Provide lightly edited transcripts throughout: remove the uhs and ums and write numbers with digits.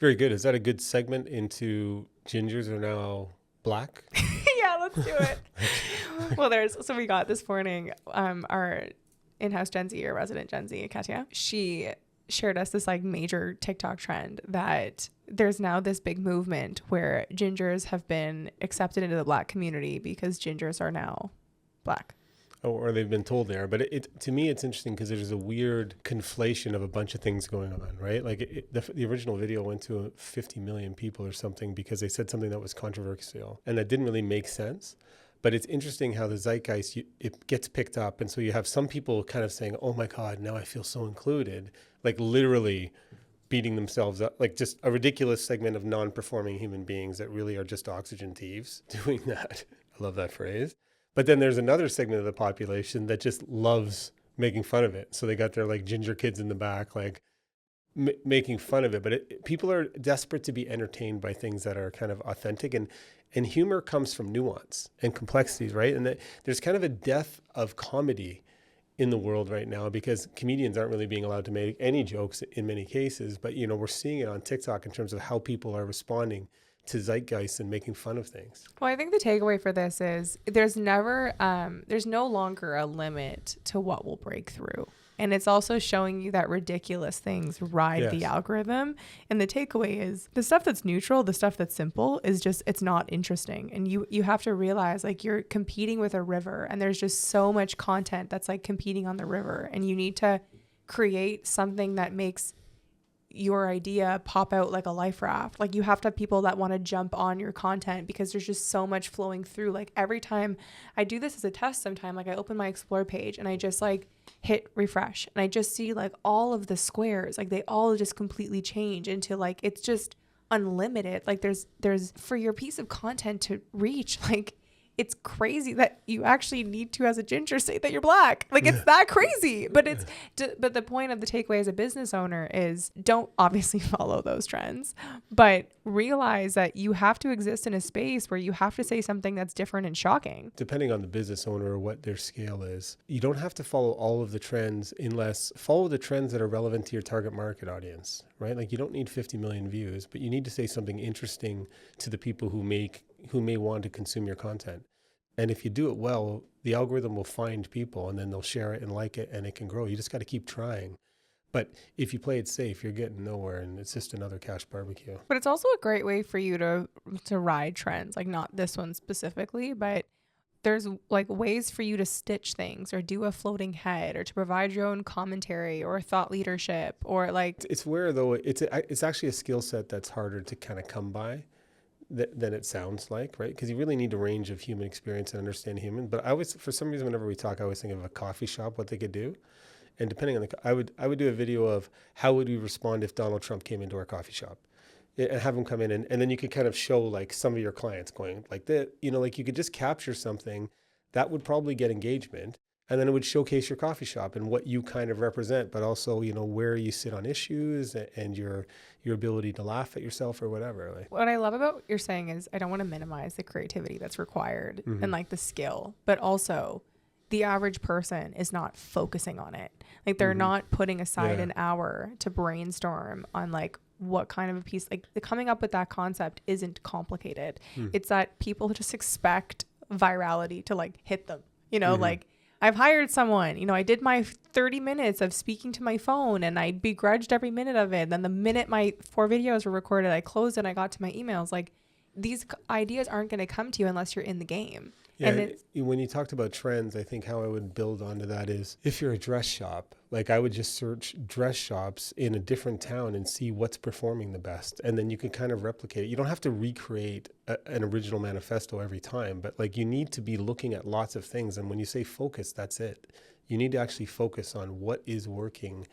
Very good. Is that a good segment into gingers are now black? Yeah, let's do it. Well, so we got this morning, our in-house Gen Z or resident Gen Z, Katya, she shared us this like major TikTok trend that there's now this big movement where gingers have been accepted into the black community because gingers are now black. Oh, or they've been told they are. But to me, it's interesting because there's a weird conflation of a bunch of things going on, right? Like the original video went to 50 million people or something because they said something that was controversial. And that didn't really make sense. But it's interesting how the zeitgeist, it gets picked up. And so you have some people kind of saying, oh my God, now I feel so included. Like literally beating themselves up, like just a ridiculous segment of non-performing human beings that really are just oxygen thieves doing that. I love that phrase. But then there's another segment of the population that just loves making fun of it. So they got their like ginger kids in the back, like making fun of it. But people are desperate to be entertained by things that are kind of authentic. And humor comes from nuance and complexities, right? And there's kind of a death of comedy in the world right now because comedians aren't really being allowed to make any jokes in many cases. But, we're seeing it on TikTok in terms of how people are responding to zeitgeist and making fun of things. Well, I think the takeaway for this is there's no longer a limit to what will break through. And it's also showing you that ridiculous things ride the algorithm. And the takeaway is the stuff that's neutral, the stuff that's simple is just, it's not interesting. And you have to realize like you're competing with a river and there's just so much content that's like competing on the river. And you need to create something that makes your idea pop out like a life raft. Like you have to have people that want to jump on your content because there's just so much flowing through. Like every time I do this as a test sometime, like I open my explore page and I just like hit refresh and I just see like all of the squares, like they all just completely change into like, it's just unlimited. Like there's for your piece of content to reach, like it's crazy that you actually need to, as a ginger, say that you're black. Like it's that crazy. But but the point of the takeaway as a business owner is don't obviously follow those trends, but realize that you have to exist in a space where you have to say something that's different and shocking. Depending on the business owner or what their scale is, you don't have to follow all of the trends unless follow the trends that are relevant to your target market audience, right? Like you don't need 50 million views, but you need to say something interesting to the people who may want to consume your content. And if you do it well, the algorithm will find people and then they'll share it and like it and it can grow. You just got to keep trying. But if you play it safe, you're getting nowhere and it's just another cash barbecue. But it's also a great way for you to ride trends, like not this one specifically, but there's like ways for you to stitch things or do a floating head or to provide your own commentary or thought leadership or like. It's where though, it's actually a skill set that's harder to kind of come by than it sounds like, right? Because you really need a range of human experience and understand human. But I always, for some reason, whenever we talk, I always think of a coffee shop, what they could do. And depending on I would do a video of how would we respond if Donald Trump came into our coffee shop and have him come in. And then you could kind of show like some of your clients going like that, like you could just capture something that would probably get engagement. And then it would showcase your coffee shop and what you kind of represent, but also, where you sit on issues and your ability to laugh at yourself or whatever. Like, what I love about what you're saying is I don't want to minimize the creativity that's required and like the skill, but also the average person is not focusing on it. Like they're not putting aside an hour to brainstorm on like what kind of a piece, like the coming up with that concept isn't complicated. It's that people just expect virality to like hit them, like I've hired someone, I did my 30 minutes of speaking to my phone and I begrudged every minute of it. And then the minute my 4 videos were recorded, I closed it. I got to my emails. Like these ideas aren't going to come to you unless you're in the game. Yeah, and when you talked about trends, I think how I would build onto that is if you're a dress shop, like I would just search dress shops in a different town and see what's performing the best. And then you can kind of replicate it. You don't have to recreate an original manifesto every time, but like you need to be looking at lots of things. And when you say focus, that's it. You need to actually focus on what is working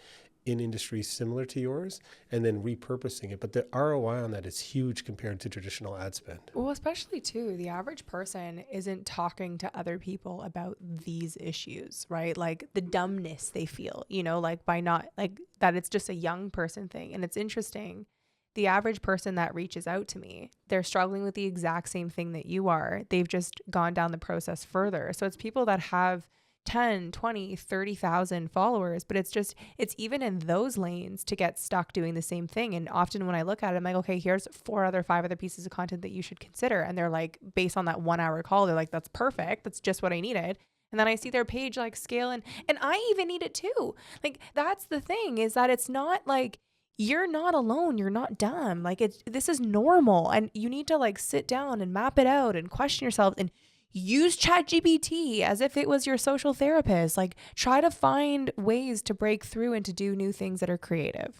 in industries similar to yours and then repurposing it. But the ROI on that is huge compared to traditional ad spend. Well, especially too, the average person isn't talking to other people about these issues, right? Like the dumbness they feel, like by not like that it's just a young person thing. And it's interesting. The average person that reaches out to me, they're struggling with the exact same thing that you are. They've just gone down the process further. So it's people that have 10, 20, 30,000 followers, but it's even in those lanes to get stuck doing the same thing. And often when I look at it, I'm like, okay, here's 5 other pieces of content that you should consider. And they're like, based on that 1 hour call, they're like, that's perfect. That's just what I needed. And then I see their page like scale and I even need it too. Like, that's the thing, is that it's not like, you're not alone. You're not dumb. Like, this is normal. And you need to like sit down and map it out and question yourself and use ChatGPT as if it was your social therapist. Like, try to find ways to break through and to do new things that are creative.